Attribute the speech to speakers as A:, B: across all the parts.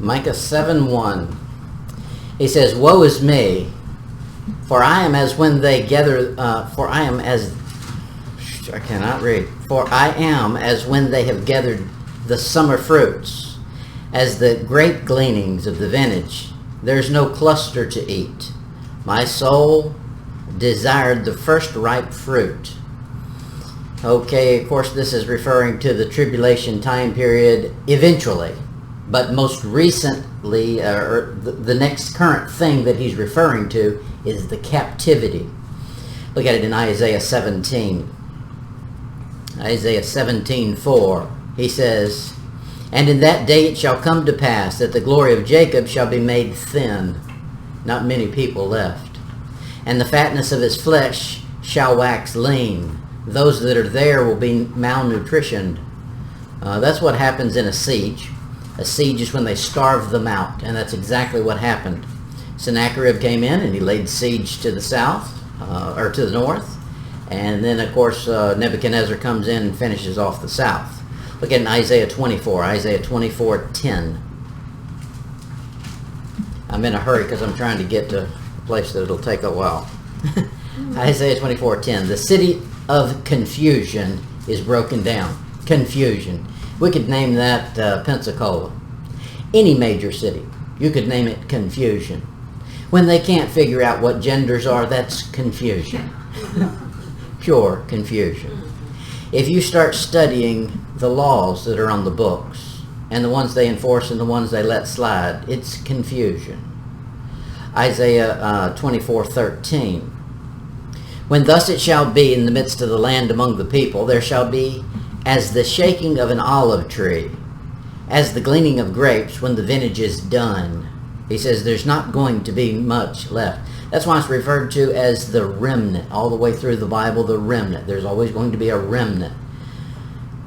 A: Micah 7:1. He says, "Woe is me, for I am as when they gather, for I am as, I cannot read, for I am as when they have gathered the summer fruits, as the grape gleanings of the vintage. There's no cluster to eat. My soul desired the first ripe fruit." Okay, of course this is referring to the tribulation time period eventually, but most recently, or the next current thing that he's referring to is the captivity. Look at it in Isaiah 17. Isaiah 17:4. He says, "And in that day it shall come to pass that the glory of Jacob shall be made thin," not many people left, "and the fatness of his flesh shall wax lean." Those that are there will be malnutritioned. That's what happens in a siege. A siege is when they starve them out, and that's exactly what happened. Sennacherib came in and he laid siege to the south, or to the north, and then of course Nebuchadnezzar comes in and finishes off the south. Look at Isaiah 24, Isaiah 24:10. I'm in a hurry because I'm trying to get to a place that it'll take a while. Isaiah 24:10. "The city of confusion is broken down." Confusion. We could name that Pensacola. Any major city, you could name it confusion. When they can't figure out what genders are, that's confusion. Pure confusion. If you start studying the laws that are on the books, and the ones they enforce and the ones they let slide, it's confusion. Isaiah 24:13. "When thus it shall be in the midst of the land among the people, there shall be as the shaking of an olive tree, as the gleaning of grapes when the vintage is done." He says there's not going to be much left. That's why it's referred to as the remnant. All the way through the Bible, the remnant. There's always going to be a remnant.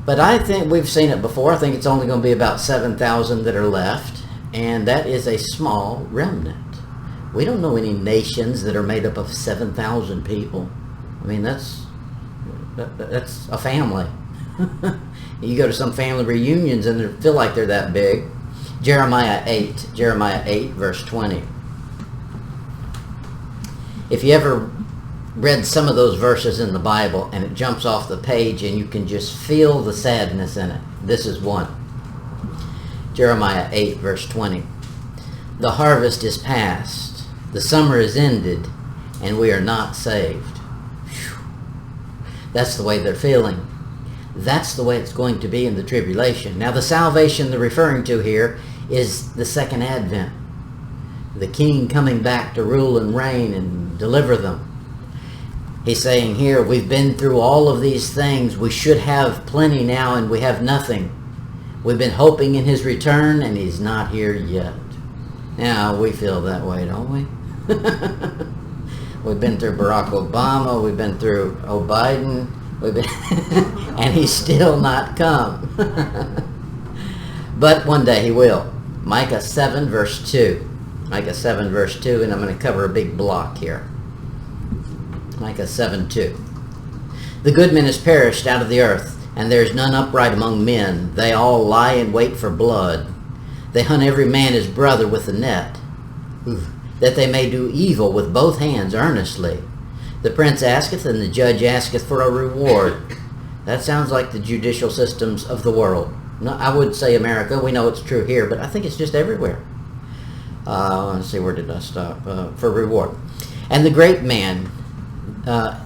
A: But I think we've seen it before. I think it's only going to be about 7,000 that are left, and that is a small remnant. We don't know any nations that are made up of 7,000 people. I mean, that's a family. You go to some family reunions and they feel like they're that big. Jeremiah 8 verse 20. If you ever read some of those verses in the Bible and it jumps off the page and you can just feel the sadness in it, this is one. Jeremiah 8 verse 20. "The harvest is past, the summer is ended, and we are not saved." Whew. That's the way they're feeling. That's the way it's going to be in the tribulation. Now the salvation they're referring to here is the second advent. The king coming back to rule and reign and deliver them. He's saying here, we've been through all of these things. We should have plenty now and we have nothing. We've been hoping in his return and he's not here yet. Now we feel that way, don't we? We've been through Barack Obama. We've been through Biden. And he's still not come. But one day he will. Micah 7 verse 2. Micah 7 verse 2, and I'm going to cover a big block here. Micah 7:2. "The good man is perished out of the earth, and there is none upright among men. They all lie in wait for blood. They hunt every man his brother with a net, that they may do evil with both hands earnestly. The prince asketh, and the judge asketh for a reward." That sounds like the judicial systems of the world. No, I would say America. We know it's true here, but I think it's just everywhere. Let's see, where did I stop? For reward. "And the great man,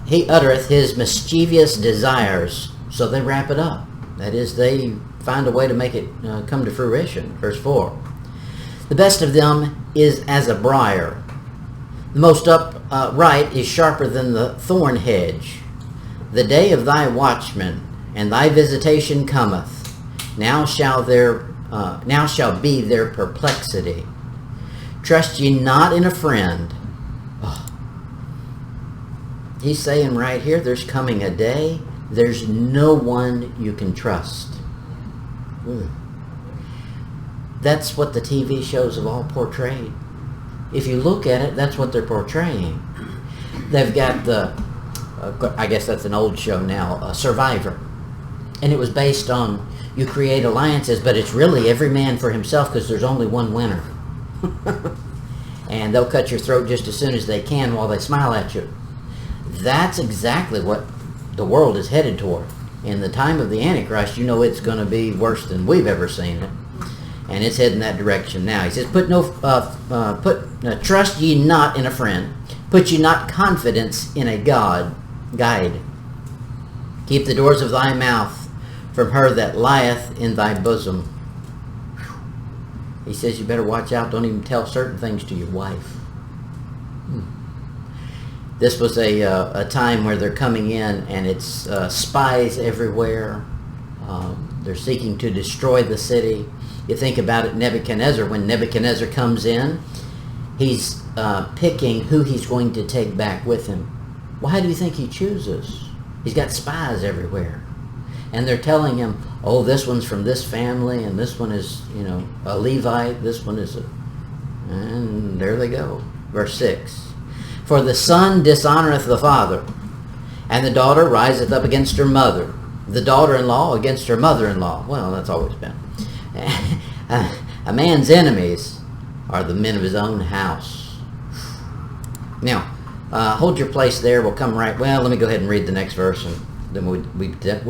A: he uttereth his mischievous desires." So they wrap it up. That is, they find a way to make it come to fruition. Verse 4. "The best of them is as a briar. The most upright is sharper than the thorn hedge. The day of thy watchman and thy visitation cometh. Now shall be their perplexity. Trust ye not in a friend." Oh. He's saying right here, there's coming a day, there's no one you can trust. That's what the TV shows have all portrayed. If you look at it, that's what they're portraying. They've got I guess that's an old show now, Survivor. And it was based on you create alliances, but it's really every man for himself because there's only one winner. And they'll cut your throat just as soon as they can while they smile at you. That's exactly what the world is headed toward. In the time of the Antichrist, you know it's going to be worse than we've ever seen it. And it's heading that direction now. He says, trust ye not in a friend. Put ye not confidence in a guide. Keep the doors of thy mouth from her that lieth in thy bosom. He says you better watch out. Don't even tell certain things to your wife. This was a time where they're coming in and it's spies everywhere. They're seeking to destroy the city. You think about it, Nebuchadnezzar. When Nebuchadnezzar comes in, he's picking who he's going to take back with him. Why do you think he chooses? He's got spies everywhere. And they're telling him, oh, this one's from this family, and this one is, a Levite, this one is And there they go. Verse 6. For the son dishonoreth the father, and the daughter riseth up against her mother. The daughter-in-law against her mother-in-law. Well, that's always been. A man's enemies are the men of his own house. Now, hold your place there. We'll come right... Well, let me go ahead and read the next verse, and then we'll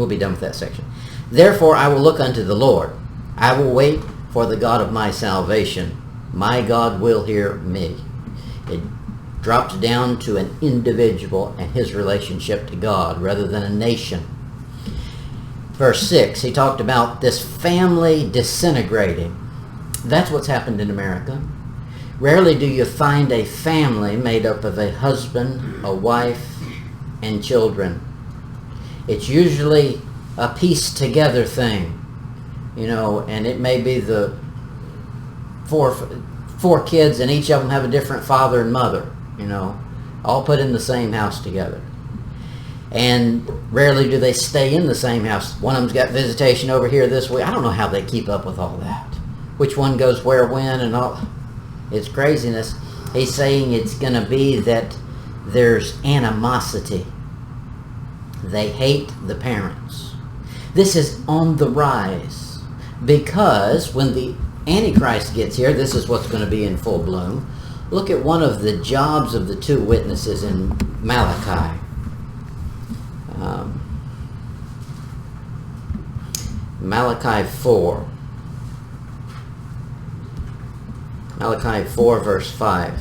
A: be done with that section. Therefore I will look unto the Lord. I will wait for the God of my salvation. My God will hear me. It drops down to an individual and his relationship to God rather than a nation. Verse 6, he talked about this family disintegrating. That's what's happened in America. Rarely do you find a family made up of a husband, a wife, and children. It's usually a piece together thing, and it may be the four kids, and each of them have a different father and mother, all put in the same house together. And rarely do they stay in the same house. One of them's got visitation over here this week. I don't know how they keep up with all that. Which one goes where, when, and all. It's craziness. He's saying it's going to be that there's animosity. They hate the parents. This is on the rise because when the Antichrist gets here, this is what's going to be in full bloom. Look at one of the jobs of the two witnesses in Malachi. Malachi 4. Malachi 4 verse 5.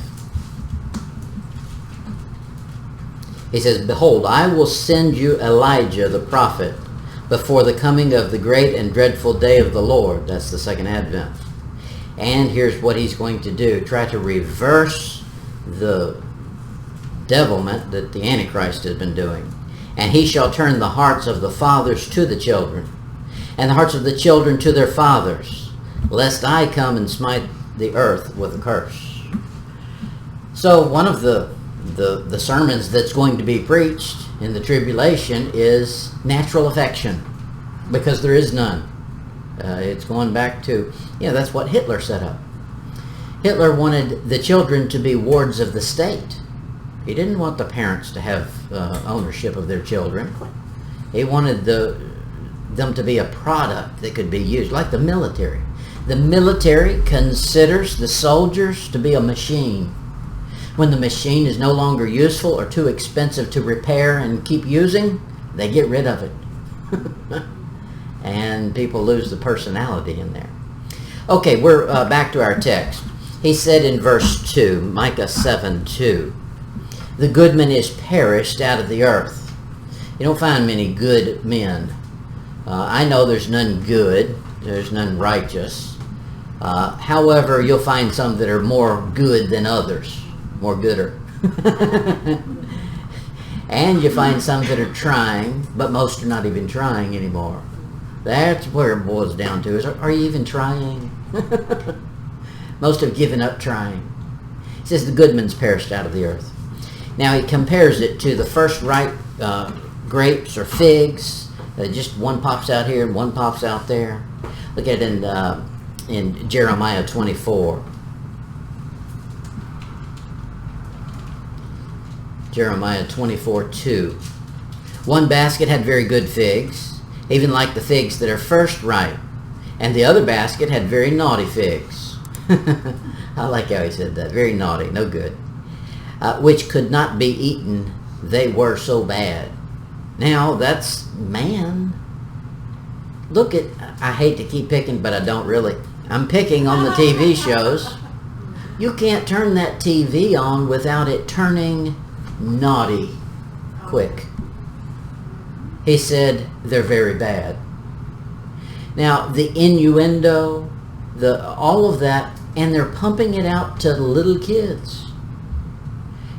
A: He says, Behold, I will send you Elijah the prophet before the coming of the great and dreadful day of the Lord. That's the second advent. And here's what he's going to do. Try to reverse the devilment that the Antichrist has been doing. And he shall turn the hearts of the fathers to the children, and the hearts of the children to their fathers, lest I come and smite the earth with a curse. So one of the sermons that's going to be preached in the tribulation is natural affection, because there is none. It's going back to, that's what Hitler set up. Hitler wanted the children to be wards of the state. He didn't want the parents to have ownership of their children. He wanted them to be a product that could be used, like the military. The military considers the soldiers to be a machine. When the machine is no longer useful or too expensive to repair and keep using, they get rid of it. And people lose the personality in there. Okay, we're back to our text. He said in verse 2, Micah 7:2, the good man is perished out of the earth. You don't find many good men. I know there's none good. There's none righteous. However, you'll find some that are more good than others. More gooder. And you find some that are trying, but most are not even trying anymore. That's where it boils down to. Are you even trying? Most have given up trying. He says the good man's perished out of the earth. Now he compares it to the first ripe grapes or figs. Just one pops out here and one pops out there. Look at it in Jeremiah 24. Jeremiah 24:2. One basket had very good figs, even like the figs that are first ripe. And the other basket had very naughty figs. I like how he said that. Very naughty, no good. Which could not be eaten. They were so bad. Now, that's man. Look at, I hate to keep picking, but I don't really. I'm picking on the TV shows. You can't turn that TV on without it turning naughty quick. He said they're very bad. Now, the innuendo, all of that, and they're pumping it out to little kids.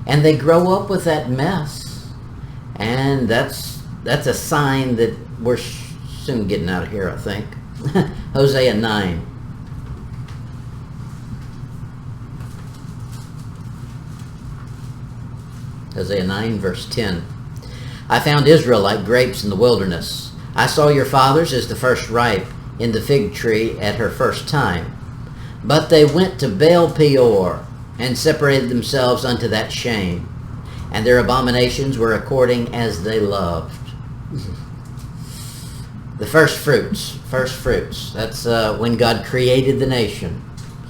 A: And they grow up with that mess. And that's a sign that we're soon getting out of here, I think. Hosea 9. Hosea 9, verse 10. I found Israel like grapes in the wilderness. I saw your fathers as the first ripe in the fig tree at her first time. But they went to Baal Peor and separated themselves unto that shame. And their abominations were according as they loved. The first fruits. That's when God created the nation.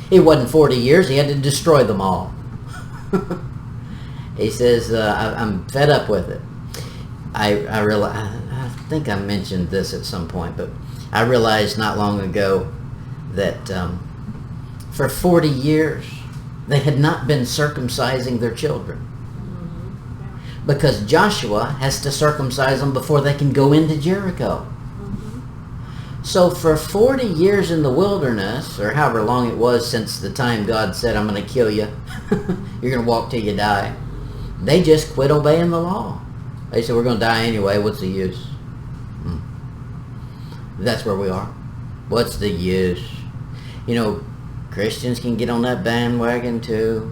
A: It wasn't 40 years. He had to destroy them all. He says, I'm fed up with it. I realize, I think I mentioned this at some point, but I realized not long ago that for 40 years they had not been circumcising their children. Because Joshua has to circumcise them before they can go into Jericho. So for 40 years in the wilderness, or however long it was since the time God said, I'm going to kill you, you're going to walk till you die, they just quit obeying the law. They said, we're going to die anyway, what's the use? That's where we are. What's the use? You know, Christians can get on that bandwagon too.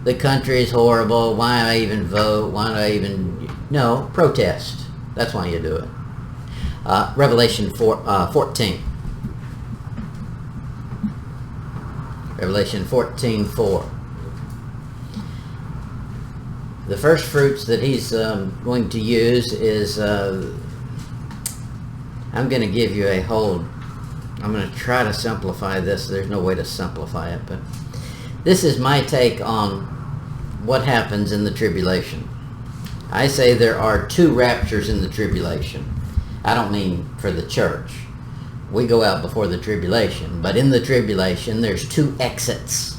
A: The country is horrible. Why do I even vote? Why do I even... No, protest. That's why you do it. Revelation 14. Revelation 14:4. The first fruits that he's going to use is... I'm going to give you a whole... I'm going to try to simplify this. There's no way to simplify it, but this is my take on what happens in the tribulation. I say there are two raptures in the tribulation. I don't mean for the church. We go out before the tribulation, but in the tribulation there's two exits.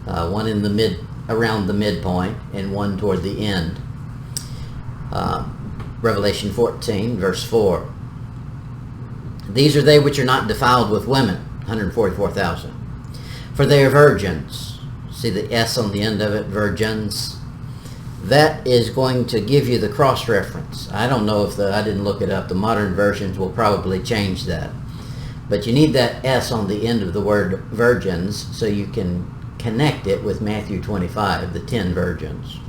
A: One in the around the midpoint and one toward the end. Revelation 14, verse 4. These are they which are not defiled with women, 144,000. For they are virgins. See the S on the end of it, virgins. That is going to give you the cross-reference. I don't know if I didn't look it up. The modern versions will probably change that. But you need that S on the end of the word virgins so you can connect it with Matthew 25, the 10 virgins.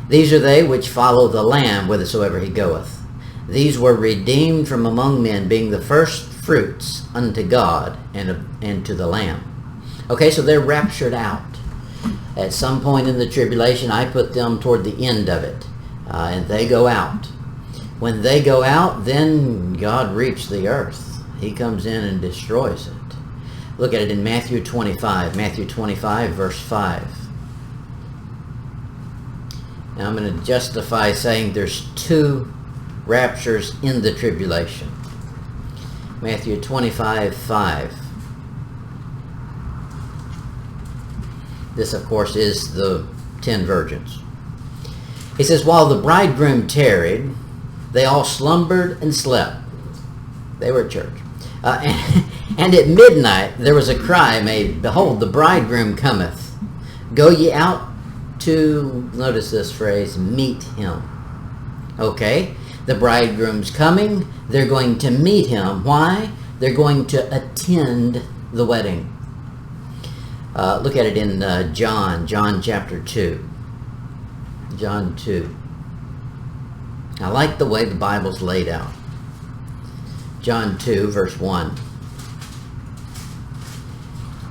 A: These are they which follow the Lamb whithersoever he goeth. These were redeemed from among men, being the first fruits unto God and to the Lamb. Okay, so they're raptured out. At some point in the tribulation, I put them toward the end of it. And they go out. When they go out, then God reaps the earth. He comes in and destroys it. Look at it in Matthew 25. Matthew 25, verse 5. Now I'm going to justify saying there's two raptures in the tribulation. Matthew 25, 5. This, of course, is the 10 virgins. He says, while the bridegroom tarried, they all slumbered and slept. They were at church. And at midnight there was a cry made, behold, the bridegroom cometh. Go ye out to, notice this phrase, meet him. Okay, the bridegroom's coming. They're going to meet him. Why? They're going to attend the wedding. Look at it in John chapter 2. John 2. I like the way the Bible's laid out. John 2, verse 1.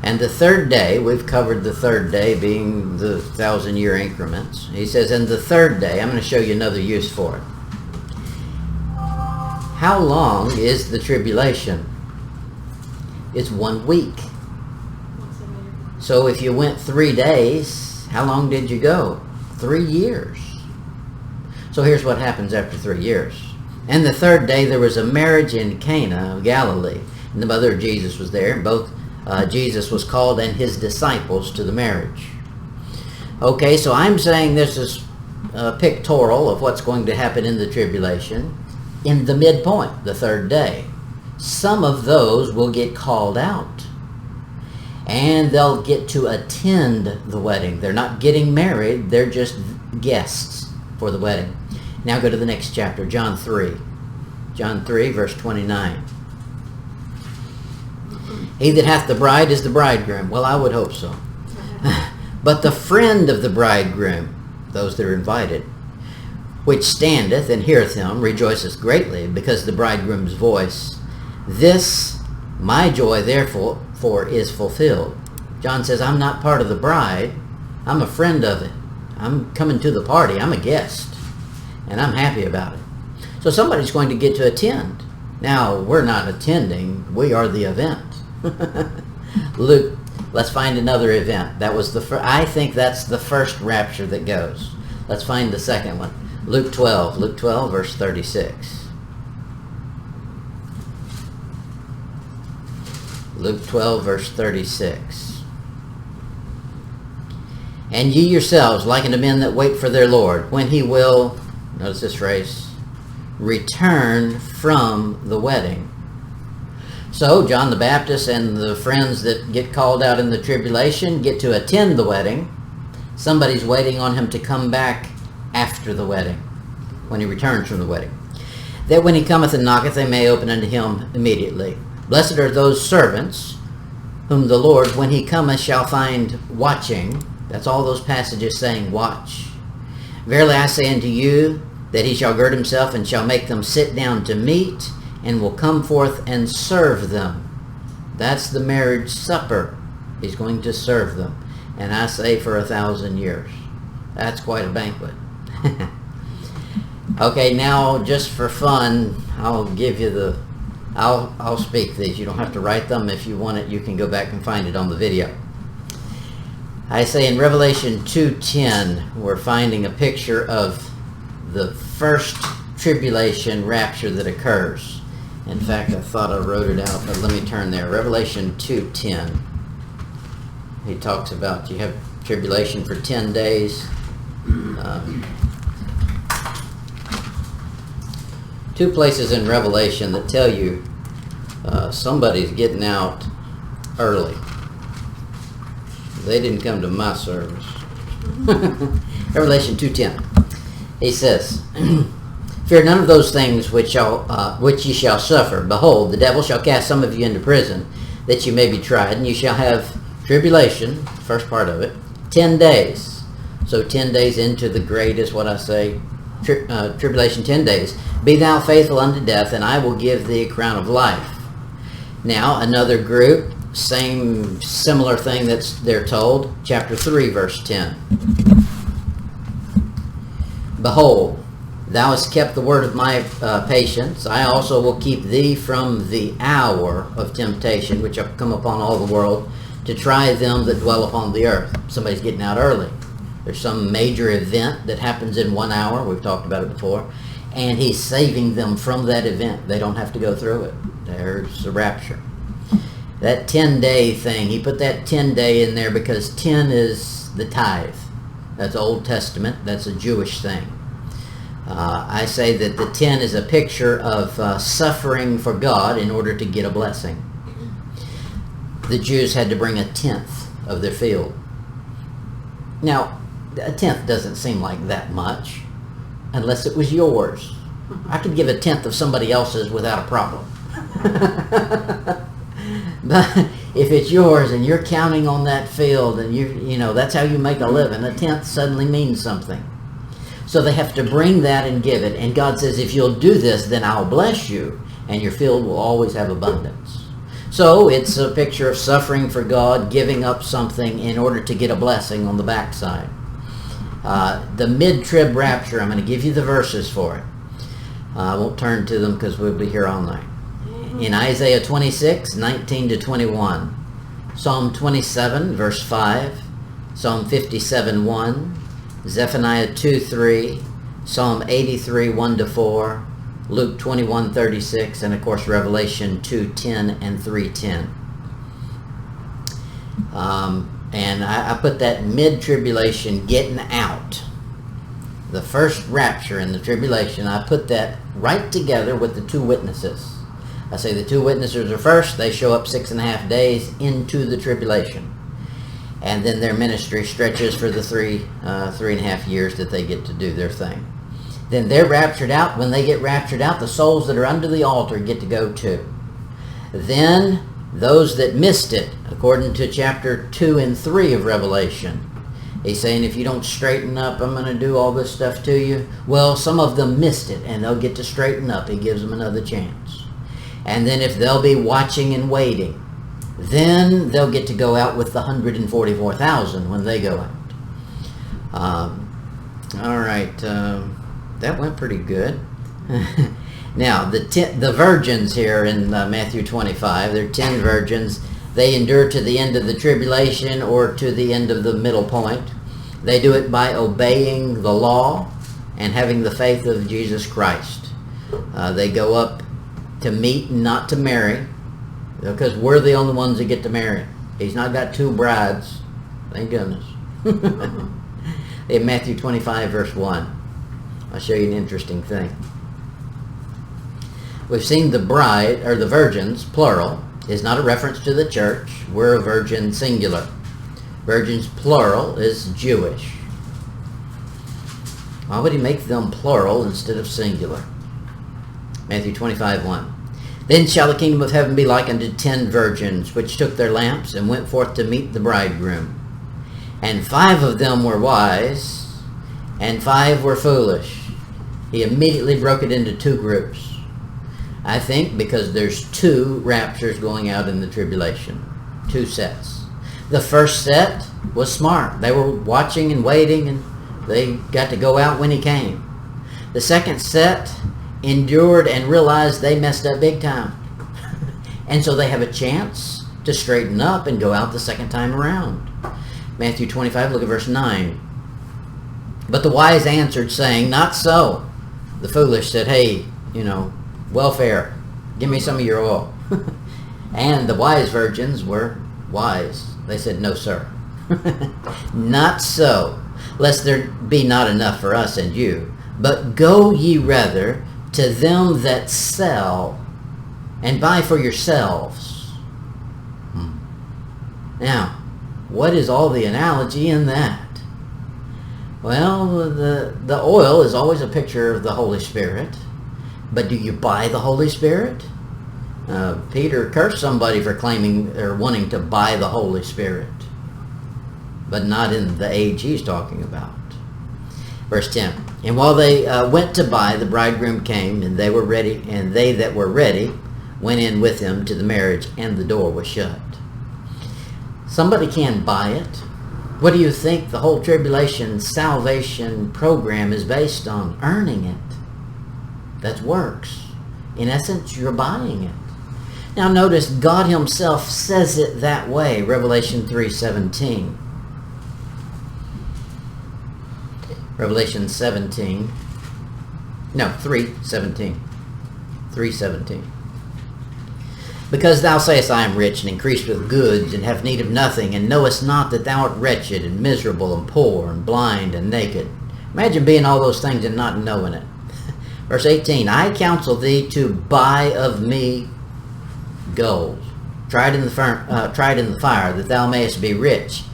A: And the third day, we've covered the third day being the 1,000-year increments. He says, and the third day, I'm going to show you another use for it. how long is the tribulation? It's 1 week. So if you went 3 days, how long did you go? 3 years. So here's what happens after 3 years. And the third day there was a marriage in Cana of Galilee, and the mother of Jesus was there, and both Jesus was called and his disciples to the marriage. Okay, so I'm saying this is pictorial of what's going to happen in the tribulation. In the midpoint, the third day, some of those will get called out, and they'll get to attend the wedding. They're not getting married, they're just guests for the wedding. Now go to the next chapter, John 3. John 3, verse 29. He that hath the bride is the bridegroom. Well, I would hope so. But the friend of the bridegroom, those that are invited, which standeth and heareth him, rejoiceth greatly, because the bridegroom's voice. This, my joy, therefore, is fulfilled. John says, I'm not part of the bride. I'm a friend of it. I'm coming to the party. I'm a guest. And I'm happy about it. So somebody's going to get to attend. Now, we're not attending. We are the event. Luke, let's find another event. That was I think that's the first rapture that goes. Let's find the second one. Luke 12, verse 36. Luke 12, verse 36. And ye yourselves, like unto men that wait for their Lord, when he will, notice this phrase, return from the wedding. So John the Baptist and the friends that get called out in the tribulation get to attend the wedding. Somebody's waiting on him to come back after the wedding, when he returns from the wedding. That when he cometh and knocketh, they may open unto him immediately. Blessed are those servants whom the Lord, when he cometh, shall find watching. That's all those passages saying watch. Verily I say unto you, that he shall gird himself and shall make them sit down to meat, and will come forth and serve them. That's the marriage supper. He's going to serve them. And I say for 1,000 years. That's quite a banquet. Okay, now just for fun, I'll give you I'll speak these. You don't have to write them. If you want it, you can go back and find it on the video. I say in Revelation 2:10, we're finding a picture of the first tribulation rapture that occurs. In fact, I thought I wrote it out, but let me turn there. Revelation 2:10. He talks about you have tribulation for 10 days. Two places in Revelation that tell you somebody's getting out early. They didn't come to my service. Revelation 2:10. He says, Fear none of those things which ye shall suffer. Behold, the devil shall cast some of you into prison, that you may be tried, and you shall have tribulation, first part of it, 10 days. So 10 days into the great is what I say, tribulation 10 days. Be thou faithful unto death, and I will give thee a crown of life. Now, another group, similar thing they're told, chapter 3, verse 10. Behold, thou hast kept the word of my patience. I also will keep thee from the hour of temptation, which shall come upon all the world, to try them that dwell upon the earth. Somebody's getting out early. There's some major event that happens in 1 hour. We've talked about it before. And he's saving them from that event. They don't have to go through it. There's the rapture. That 10-day thing, he put that 10-day in there because 10 is the tithe. That's Old Testament. That's a Jewish thing. I say that the 10 is a picture of suffering for God in order to get a blessing. The Jews had to bring 1/10 of their field. Now, 1/10 doesn't seem like that much, unless it was yours. I could give 1/10 of somebody else's without a problem. But if it's yours and you're counting on that field and you know that's how you make a living, 1/10 suddenly means something. So they have to bring that and give it. And God says, if you'll do this, then I'll bless you, and your field will always have abundance. So it's a picture of suffering for God, giving up something in order to get a blessing on the backside. The mid-trib rapture, I'm going to give you the verses for it. I won't turn to them because we'll be here all night. In Isaiah 26, 19 to 21. Psalm 27, verse 5. Psalm 57, 1. Zephaniah 2, 3. Psalm 83, 1 to 4. Luke 21, 36. And of course Revelation 2, 10 and 3, 10. And I put that mid-tribulation getting out. The first rapture in the tribulation, I put that right together with the two witnesses. I say the two witnesses are first. They show up 6.5 days into the tribulation. And then their ministry stretches for the 3.5 years that they get to do their thing. Then they're raptured out. When they get raptured out, the souls that are under the altar get to go too. Then those that missed it, according to chapter 2 and 3 of Revelation, he's saying, if you don't straighten up, I'm going to do all this stuff to you. Well, some of them missed it, and they'll get to straighten up. He gives them another chance. And then if they'll be watching and waiting, then they'll get to go out with the 144,000 when they go out. All right, that went pretty good. Now, the virgins here in Matthew 25, there are 10 virgins. They endure to the end of the tribulation or to the end of the middle point. They do it by obeying the law and having the faith of Jesus Christ. They go up to meet and not to marry, because we're the only ones that get to marry. He's not got two brides. Thank goodness. In Matthew 25, verse 1. I'll show you an interesting thing. We've seen the bride, or the virgins, plural, is not a reference to the church. We're a virgin singular. Virgins, plural, is Jewish. Why would he make them plural instead of singular? Matthew 25, 1. Then shall the kingdom of heaven be like unto 10 virgins, which took their lamps and went forth to meet the bridegroom. And 5 of them were wise, and 5 were foolish. He immediately broke it into 2 groups. I think because there's 2 raptures going out in the tribulation. 2 sets. The first set was smart. They were watching and waiting, and they got to go out when he came. The second set endured and realized they messed up big time. And so they have a chance to straighten up and go out the second time around. Matthew 25, look at verse 9. But the wise answered, saying, Not so. The foolish said, Hey, welfare, give me some of your oil. And the wise virgins were wise. They said, No, sir. Not so, lest there be not enough for us and you. But go ye rather to them that sell, and buy for yourselves. Now, what is all the analogy in that? Well, the oil is always a picture of the Holy Spirit. But do you buy the Holy Spirit? Peter cursed somebody for claiming or wanting to buy the Holy Spirit, but not in the age he's talking about. Verse 10. And while they went to buy, the bridegroom came, and they were ready, and they that were ready went in with him to the marriage, and the door was shut. Somebody can buy it. What do you think the whole tribulation salvation program is based on? Earning it. That's works. In essence, you're buying it. Now notice God himself says it that way. Revelation 3:17. Revelation 17. No, 3:17. 3:17. Because thou sayest, I am rich and increased with goods, and have need of nothing, and knowest not that thou art wretched and miserable and poor and blind and naked. Imagine being all those things and not knowing it. Verse 18, I counsel thee to buy of me gold, tried in the fire, that thou mayest be rich.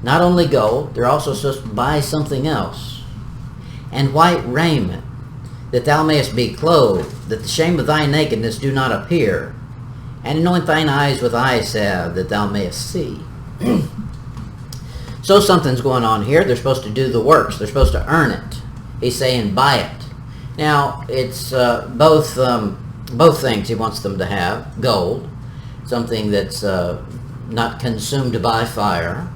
A: Not only gold, they're also supposed to buy something else. And white raiment, that thou mayest be clothed, that the shame of thy nakedness do not appear. And anoint thine eyes with eye salve, that thou mayest see. So something's going on here. They're supposed to do the works. They're supposed to earn it. He's saying buy it. Now, it's both things he wants them to have. Gold, something that's not consumed by fire,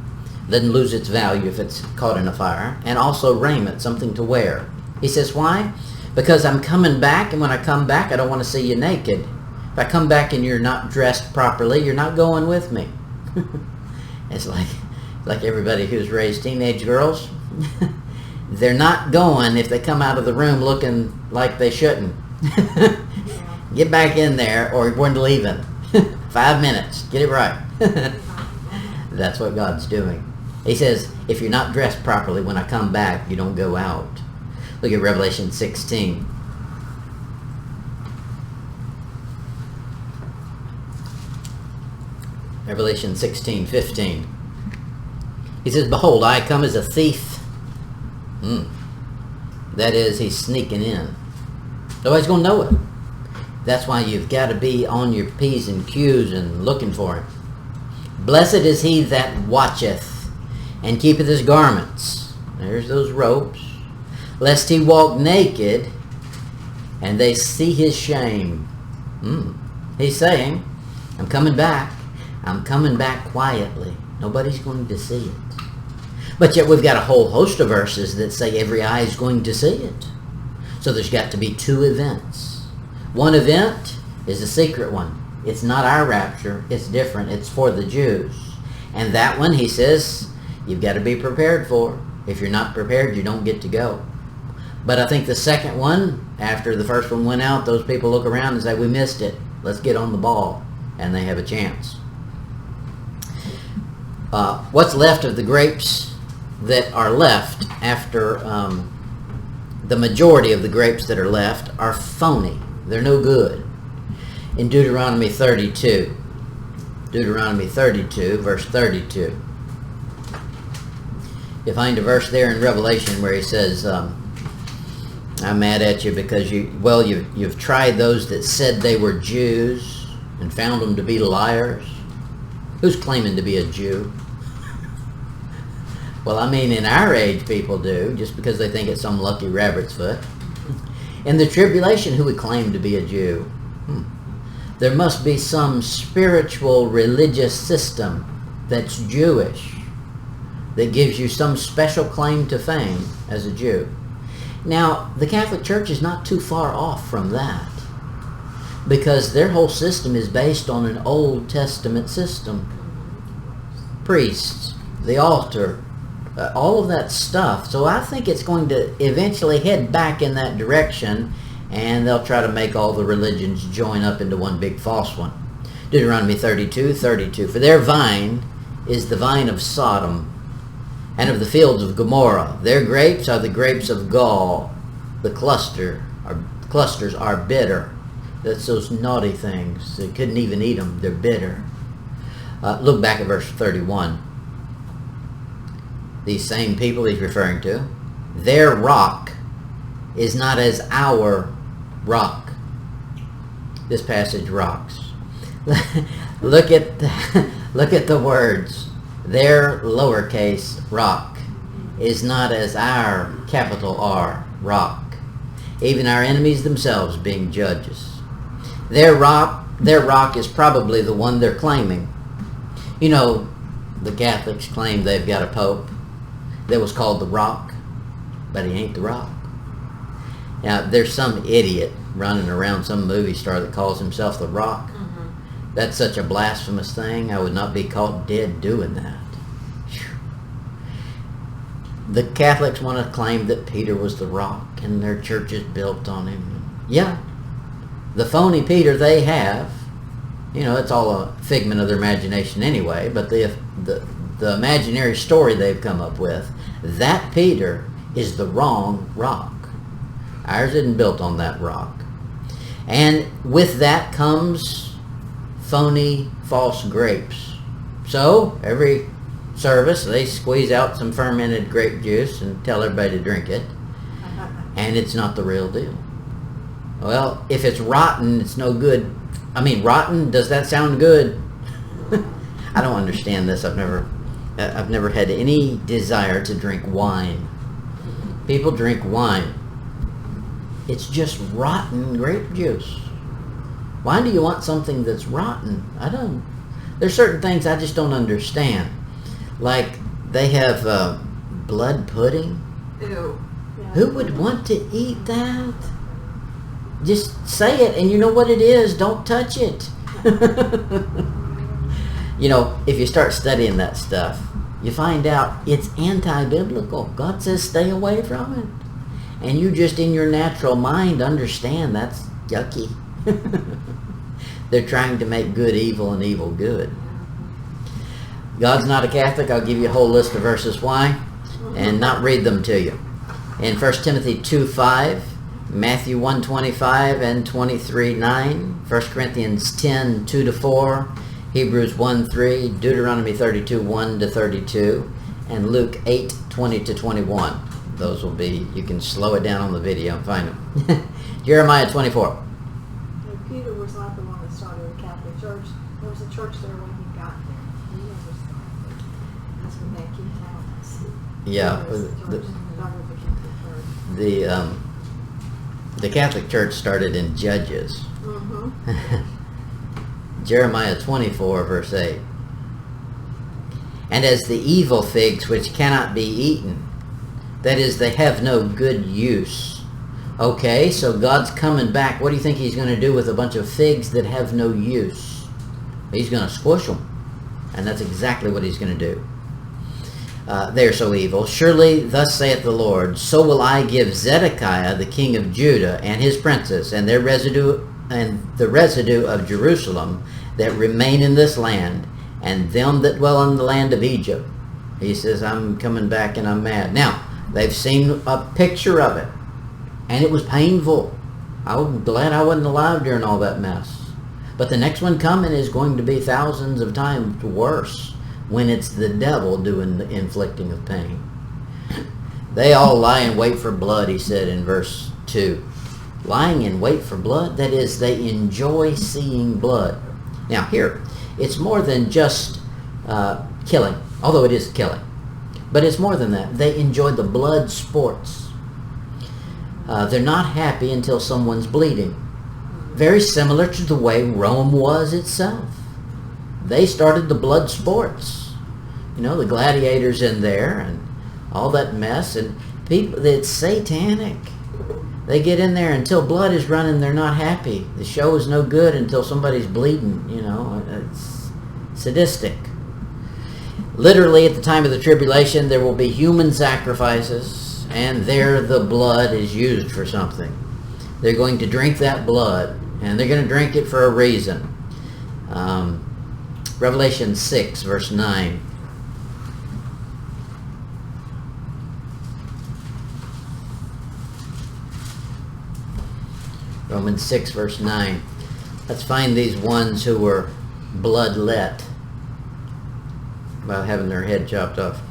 A: doesn't lose its value if it's caught in a fire, and also raiment, something to wear. He says, why? Because I'm coming back, and when I come back, I don't want to see you naked. If I come back and you're not dressed properly, you're not going with me. It's like everybody who's raised teenage girls. They're not going if they come out of the room looking like they shouldn't. Get back in there or we're leaving. 5 minutes. Get it right. That's what God's doing. He says, if you're not dressed properly, when I come back, you don't go out. Look at Revelation 16. Revelation 16:15. He says, behold, I come as a thief. That is, he's sneaking in. Nobody's going to know it. That's why you've got to be on your P's and Q's and looking for him. Blessed is he that watcheth and keepeth his garments. There's those ropes. Lest he walk naked and they see his shame. He's saying, I'm coming back. I'm coming back quietly. Nobody's going to see it. But yet we've got a whole host of verses that say every eye is going to see it. So there's got to be two events. One event is a secret one. It's not our rapture. It's different. It's for the Jews. And that one, he says, you've got to be prepared for. If you're not prepared, you don't get to go. But I think the second one, after the first one went out, those people look around and say, we missed it. Let's get on the ball. And they have a chance. What's left of the grapes that are left after the majority of the grapes that are left are phony. They're no good. In Deuteronomy 32, verse 32, you find a verse there in Revelation where he says, I'm mad at you because you've tried those that said they were Jews and found them to be liars. Who's claiming to be a Jew? Well, I mean, in our age, people do, just because they think it's some lucky rabbit's foot. In the tribulation, who would claim to be a Jew? There must be some spiritual religious system that's Jewish that gives you some special claim to fame as a Jew. Now, the Catholic Church is not too far off from that, because their whole system is based on an Old Testament system. Priests, the altar, all of that stuff. So I think it's going to eventually head back in that direction, and they'll try to make all the religions join up into one big false one. Deuteronomy 32:32. For their vine is the vine of Sodom, and of the fields of Gomorrah. Their grapes are the grapes of gall. The clusters are bitter. That's those naughty things. They couldn't even eat them. They're bitter. Look back at verse 31. These same people he's referring to, their rock is not as our rock. This passage rocks. Look at the words. Their lowercase rock is not as our capital R rock. Even our enemies themselves being judges. Their rock is probably the one they're claiming. You know, the Catholics claim they've got a pope that was called the Rock, but he ain't the Rock. Now, there's some idiot running around, some movie star that calls himself the Rock. That's such a blasphemous thing. I would not be caught dead doing that. The Catholics want to claim that Peter was the Rock and their church is built on him. Yeah, the phony Peter they have, you know, it's all a figment of their imagination anyway, but the imaginary story they've come up with, that Peter is the wrong rock. Ours isn't built on that rock. And with that comes phony, false grapes. So, every service, they squeeze out some fermented grape juice and tell everybody to drink it. And it's not the real deal. Well, if it's rotten, it's no good. I mean, rotten, does that sound good? I don't understand this. I've never had any desire to drink wine. People drink wine. It's just rotten grape juice. Why do you want something that's rotten? There's certain things I just don't understand. Like, they have blood pudding.
B: Ew.
A: Who would want to eat that? Just say it, and you know what it is. Don't touch it. You know, if you start studying that stuff, you find out it's anti-biblical. God says stay away from it. And you just in your natural mind understand that's yucky. They're trying to make good evil and evil good. God's not a Catholic. I'll give you a whole list of verses why and not read them to you. In 1 Timothy 2:5, Matthew 1:25 and 23:9, 1 Corinthians 10:2-4, Hebrews 1:3, Deuteronomy 32:1-32, and Luke 8:20-21. Those will be, you can slow it down on the video and find them. Jeremiah 24.
B: Peter was not the one that started the Catholic Church. There was a church there when he got there. He never started. That's when they keep telling us.
A: Yeah. The Catholic Church started in Judges. Mm-hmm. Jeremiah 24, verse 8. And as the evil figs which cannot be eaten, that is, they have no good use. Okay, so God's coming back. What do you think he's going to do with a bunch of figs that have no use? He's going to squish them. And that's exactly what he's going to do. They are so evil. Surely, thus saith the Lord, so will I give Zedekiah, the king of Judah, and his princes, and their residue, and the residue of Jerusalem that remain in this land, and them that dwell in the land of Egypt. He says, I'm coming back and I'm mad. Now, they've seen a picture of it, and it was painful. I'm glad I wasn't alive during all that mess. But the next one coming is going to be thousands of times worse, when it's the devil doing the inflicting of pain. They all lie in wait for blood, he said in verse 2. Lying in wait for blood, that is, they enjoy seeing blood. Now here, it's more than just killing, although it is killing. But it's more than that. They enjoy the blood sports. They're not happy until someone's bleeding. Very similar to the way Rome was itself. They started the blood sports. You know, the gladiators in there and all that mess. And people, it's satanic. They get in there until blood is running, they're not happy. The show is no good until somebody's bleeding, you know. It's sadistic. Literally, at the time of the tribulation, there will be human sacrifices, and there the blood is used for something. They're going to drink that blood, and they're going to drink it for a reason. Revelation 6, verse 9. Romans 6, verse 9. Let's find these ones who were bloodlet by having their head chopped off.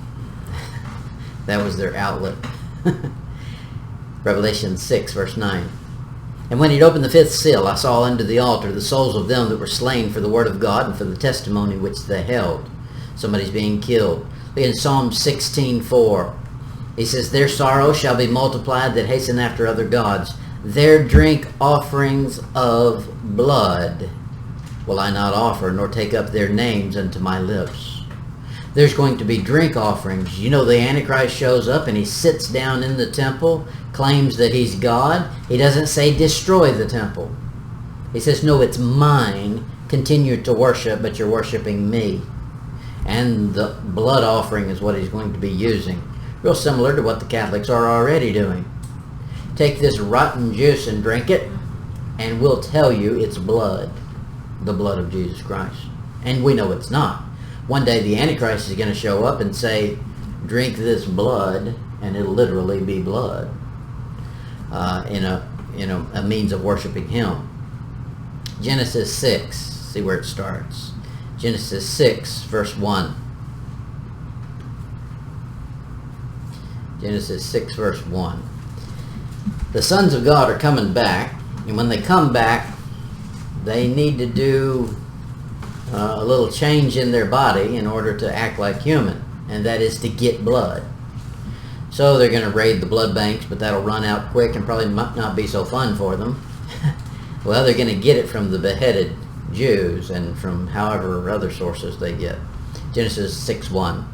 A: That was their outlet. Revelation 6, verse 9. And when he'd opened the fifth seal, I saw under the altar the souls of them that were slain for the word of God and for the testimony which they held. Somebody's being killed. Look in Psalm 16:4. He says, their sorrow shall be multiplied that hasten after other gods. Their drink offerings of blood will I not offer, nor take up their names unto my lips. There's going to be drink offerings. You know, the Antichrist shows up and he sits down in the temple, claims that he's God. He doesn't say destroy the temple. He says, no, it's mine. Continue to worship, but you're worshiping me. And the blood offering is what he's going to be using. Real similar to what the Catholics are already doing. Take this rotten juice and drink it, and we'll tell you it's blood. The blood of Jesus Christ. And we know it's not. One day the Antichrist is going to show up and say, drink this blood, and it'll literally be blood in a means of worshiping him. Genesis 6, see where it starts. Genesis 6, verse 1. Genesis 6, verse 1. The sons of God are coming back, and when they come back, they need to do a little change in their body in order to act like human, and that is to get blood. So they're going to raid the blood banks, but that'll run out quick and probably might not be so fun for them. Well, they're going to get it from the beheaded Jews and from however other sources they get. Genesis 6:1.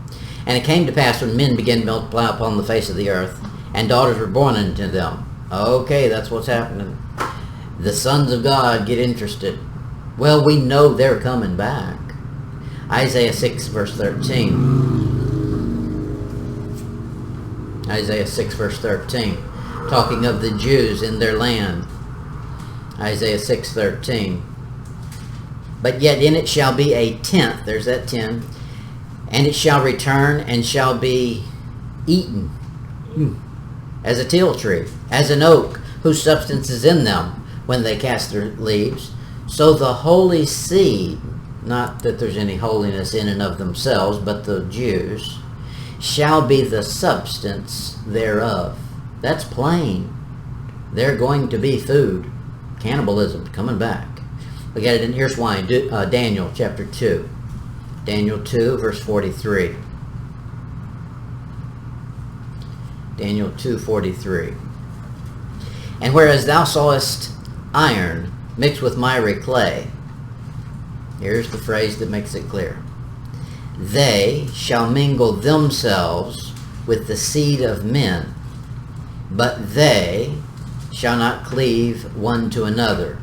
A: And it came to pass when men began to multiply upon the face of the earth, and daughters were born unto them. Okay, that's what's happening. The sons of God get interested. Well, we know they're coming back. Isaiah 6 verse 13. Isaiah 6 verse 13. Talking of the Jews in their land. Isaiah 6:13. But yet in it shall be a tenth, there's that 10, and it shall return and shall be eaten as a teal tree, as an oak, whose substance is in them when they cast their leaves. So the holy seed, not that there's any holiness in and of themselves, but the Jews, shall be the substance thereof. That's plain. They're going to be food. Cannibalism coming back. We got it in. Here's why. Daniel chapter 2. Daniel 2 verse 43. Daniel 2:43. And whereas thou sawest iron mixed with miry clay, here's the phrase that makes it clear. They shall mingle themselves with the seed of men, but they shall not cleave one to another,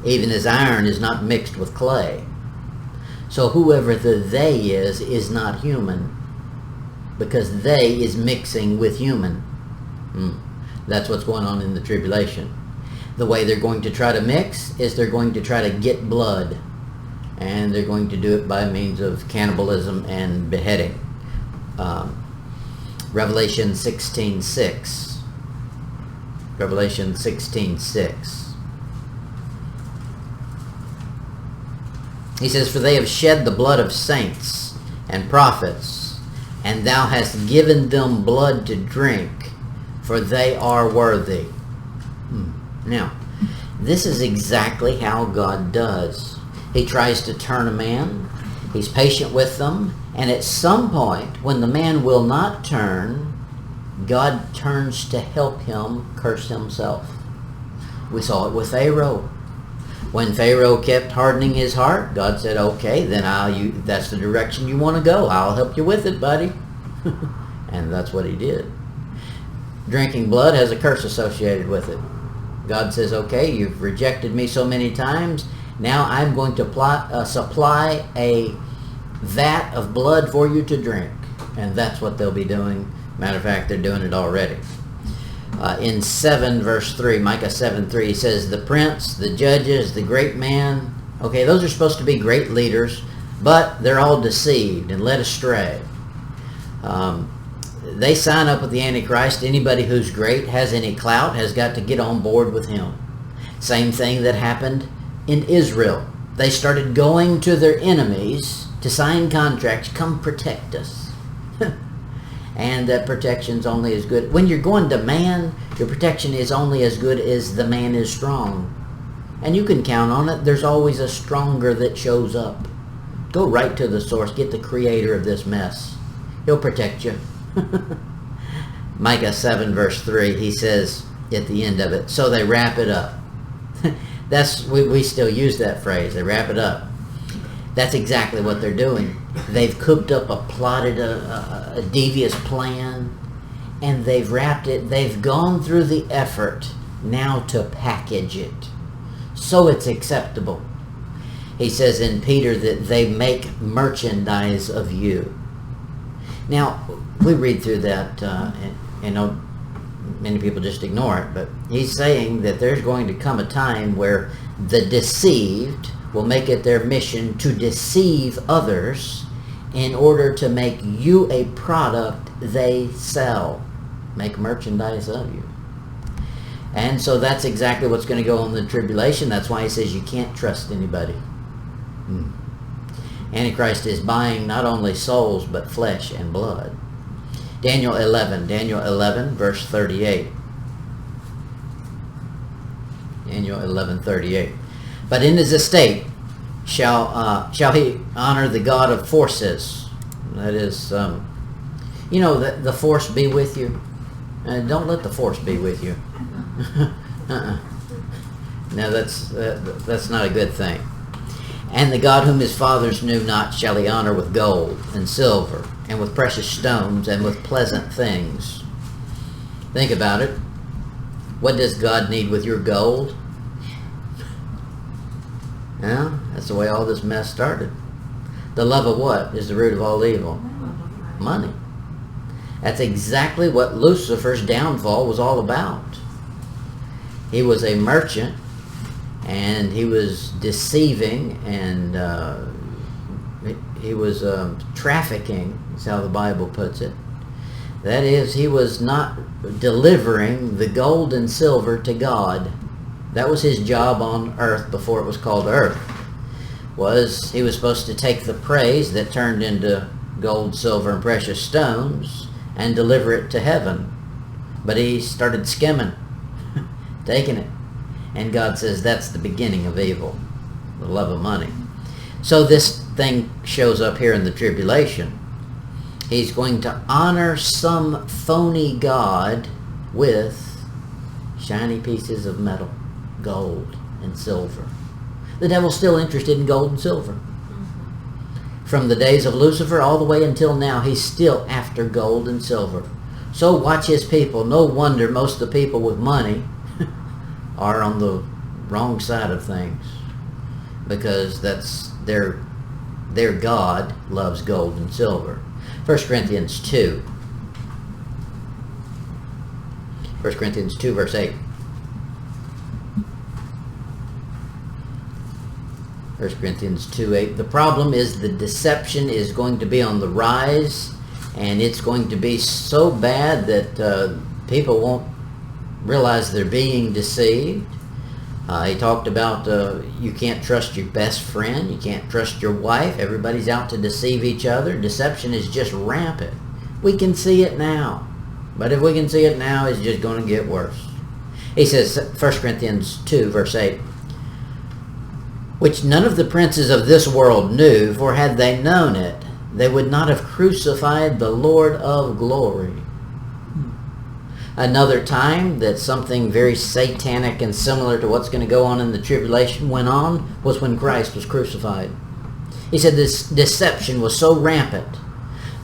A: even as iron is not mixed with clay. So whoever the they is not human, because they is mixing with human. That's what's going on in the tribulation. The way they're going to try to mix is they're going to try to get blood, and they're going to do it by means of cannibalism and beheading. Revelation 16:6. Revelation 16:6. He says, for they have shed the blood of saints and prophets, and thou hast given them blood to drink, for they are worthy. Now, this is exactly how God does. He tries to turn a man. He's patient with them. And at some point, when the man will not turn, God turns to help him curse himself. We saw it with Pharaoh. When Pharaoh kept hardening his heart, God said, okay, then that's the direction you want to go. I'll help you with it, buddy. And that's what he did. Drinking blood has a curse associated with it. God says, okay, you've rejected me so many times. Now I'm going to supply a vat of blood for you to drink. And that's what they'll be doing. Matter of fact, they're doing it already. In 7 verse 3, Micah 7:3, he says, the prince, the judges, the great man, okay, those are supposed to be great leaders, but they're all deceived and led astray. They sign up with the Antichrist. Anybody who's great, has any clout, has got to get on board with him. Same thing that happened in Israel. They started going to their enemies to sign contracts, come protect us. And that protection's only as good. When you're going to man, your protection is only as good as the man is strong. And you can count on it. There's always a stronger that shows up. Go right to the source. Get the creator of this mess. He'll protect you. Micah 7 verse 3, he says at the end of it, so they wrap it up. We still use that phrase, they wrap it up. That's exactly what they're doing. They've cooked up plotted a devious plan, and they've wrapped it. They've gone through the effort now to package it so it's acceptable. He says in Peter that they make merchandise of you. Now, we read through that, and many people just ignore it, but he's saying that there's going to come a time where the deceived will make it their mission to deceive others in order to make you a product they sell. Make merchandise of you. And so that's exactly what's going to go on in the tribulation. That's why he says you can't trust anybody. Antichrist is buying not only souls, but flesh and blood. Daniel 11 verse 38. Daniel 11:38. But in his estate shall he honor the God of forces. That is, the force be with you. Don't let the force be with you. No, that's not a good thing. And the God whom his fathers knew not shall he honor with gold and silver and with precious stones and with pleasant things. Think about it. What does God need with your gold? Yeah, that's the way all this mess started. The love of what is the root of all evil? Money. That's exactly what Lucifer's downfall was all about. He was a merchant, and he was deceiving, and he was trafficking, is how the Bible puts it. That is, he was not delivering the gold and silver to God. That was his job on earth before it was called earth. He was supposed to take the praise that turned into gold, silver, and precious stones and deliver it to heaven. But he started skimming, taking it. And God says that's the beginning of evil, the love of money. So this thing shows up here in the tribulation. He's going to honor some phony god with shiny pieces of metal, gold and silver. The devil's still interested in gold and silver. From the days of Lucifer all the way until now, he's still after gold and silver. So watch his people. No wonder most of the people with money are on the wrong side of things, because that's their God loves gold and silver. 1 Corinthians 2. 1 Corinthians 2 verse 8. 1 Corinthians 2:8. The problem is the deception is going to be on the rise, and it's going to be so bad that people won't realize they're being deceived. He talked about you can't trust your best friend, you can't trust your wife. Everybody's out to deceive each other. Deception is just rampant. We can see it now, but if we can see it now, it's just going to get worse. He says, 1 Corinthians 2 verse 8, which none of the princes of this world knew, for had they known it, they would not have crucified the Lord of glory. Another time that something very satanic and similar to what's going to go on in the tribulation went on was when Christ was crucified. He said this deception was so rampant.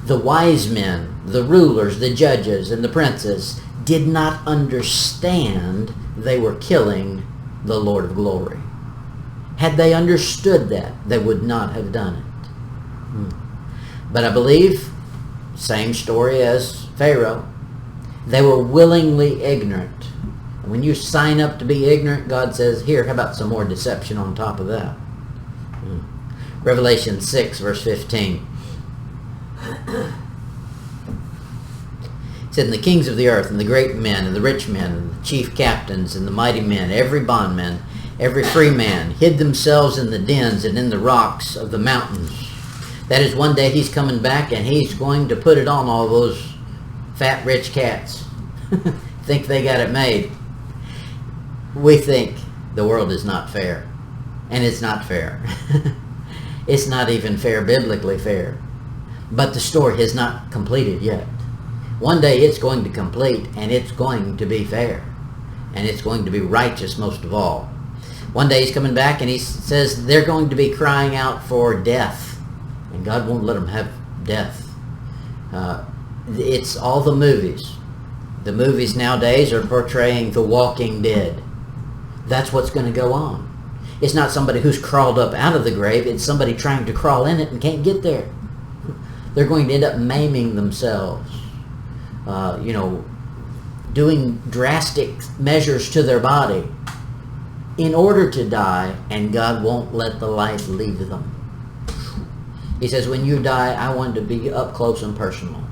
A: The wise men, the rulers, the judges, and the princes did not understand they were killing the Lord of glory. Had they understood that, they would not have done it. But I believe, same story as Pharaoh, they were willingly ignorant. And when you sign up to be ignorant, God says, here, how about some more deception on top of that? Revelation 6, verse 15. It said, and the kings of the earth, and the great men, and the rich men, and the chief captains, and the mighty men, every bondman, every free man, hid themselves in the dens and in the rocks of the mountains. That is, one day he's coming back, and he's going to put it on all those fat rich cats. Think they got it made. We think the world is not fair, and it's not fair. It's not even fair, biblically fair. But the story has not completed yet. One day it's going to complete, and it's going to be fair, and it's going to be righteous most of all. One day he's coming back, and he says they're going to be crying out for death, and God won't let them have death. It's all the movies. The movies nowadays are portraying the walking dead. That's what's going to go on. It's not somebody who's crawled up out of the grave. It's somebody trying to crawl in it and can't get there. They're going to end up maiming themselves. Doing drastic measures to their body in order to die, and God won't let the life leave them. He says, when you die, I want to be up close and personal.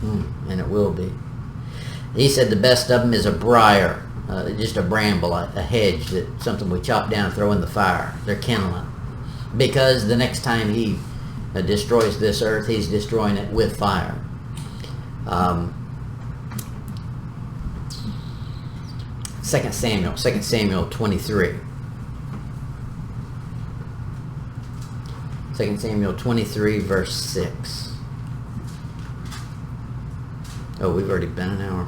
A: And it will be. He said the best of them is a briar, just a bramble, a hedge, something we chop down and throw in the fire. They're kindling. Because the next time he destroys this earth, he's destroying it with fire. 2 Samuel 23. 2 Samuel 23, verse 6. Oh, we've already been an hour.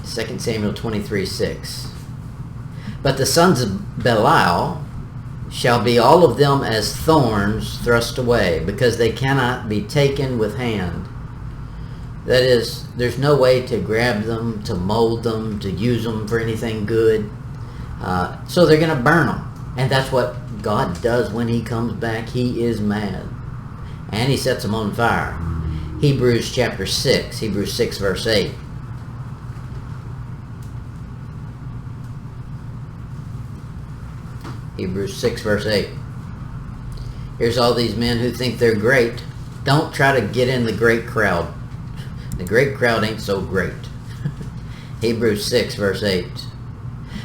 A: 2 Samuel 23, 6. But the sons of Belial shall be all of them as thorns thrust away, because they cannot be taken with hand. That is, there's no way to grab them, to mold them, to use them for anything good. So they're going to burn them. And that's what God does when he comes back. He is mad. And he sets them on fire. Hebrews chapter 6. Hebrews 6 verse 8. Hebrews 6 verse 8. Here's all these men who think they're great. Don't try to get in the great crowd. The great crowd ain't so great. Hebrews 6 verse 8.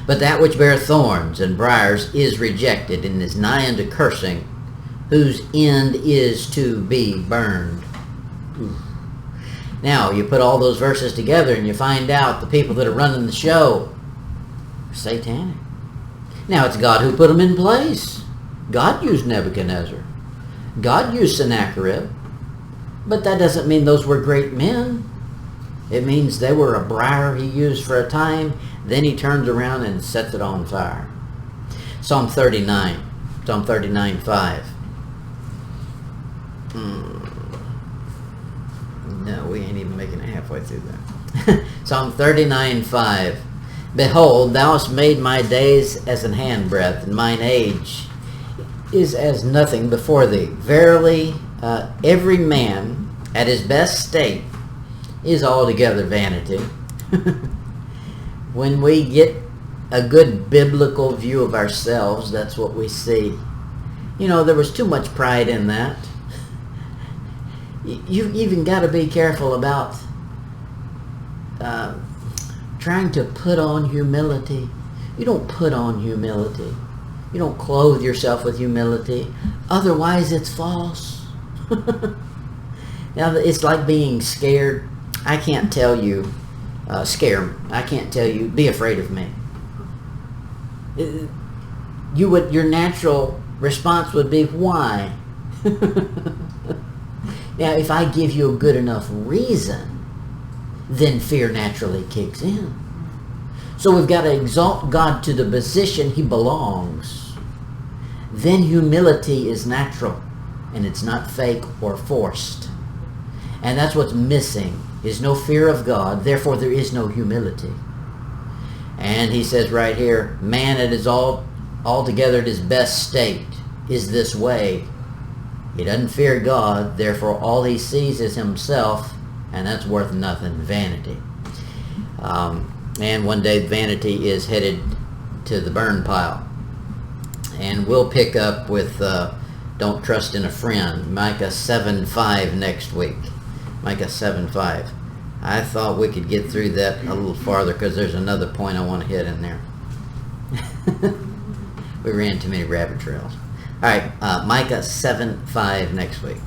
A: But that which beareth thorns and briars is rejected, and is nigh unto cursing, whose end is to be burned. Ooh. Now, you put all those verses together and you find out the people that are running the show are satanic. Now, it's God who put them in place. God used Nebuchadnezzar. God used Sennacherib. But that doesn't mean those were great men. It means they were a briar he used for a time, then he turns around and sets it on fire. Psalm 39. Psalm 39, 5. No, we ain't even making it halfway through that. Psalm 39, 5. Behold, thou hast made my days as an handbreadth, and mine age is as nothing before thee. Verily, every man at his best state is altogether vanity. When we get a good biblical view of ourselves, that's what we see. You know, there was too much pride in that. You've even got to be careful about trying to put on humility. You don't put on humility. You don't clothe yourself with humility. Otherwise, it's false. Now, it's like being scared. I can't tell you, scare. I can't tell you, be afraid of me. Your natural response would be, why? Now, if I give you a good enough reason, then fear naturally kicks in. So we've got to exalt God to the position he belongs. Then humility is natural, and it's not fake or forced. And that's what's missing, is no fear of God, therefore there is no humility. And he says right here, man at his altogether at his best state is this way. He doesn't fear God, therefore all he sees is himself, and that's worth nothing, vanity. And one day vanity is headed to the burn pile. And we'll pick up with don't trust in a friend, Micah 7:5 next week. Micah 7:5. I thought we could get through that a little farther because there's another point I want to hit in there. We ran too many rabbit trails. All right, Micah 7:5 next week.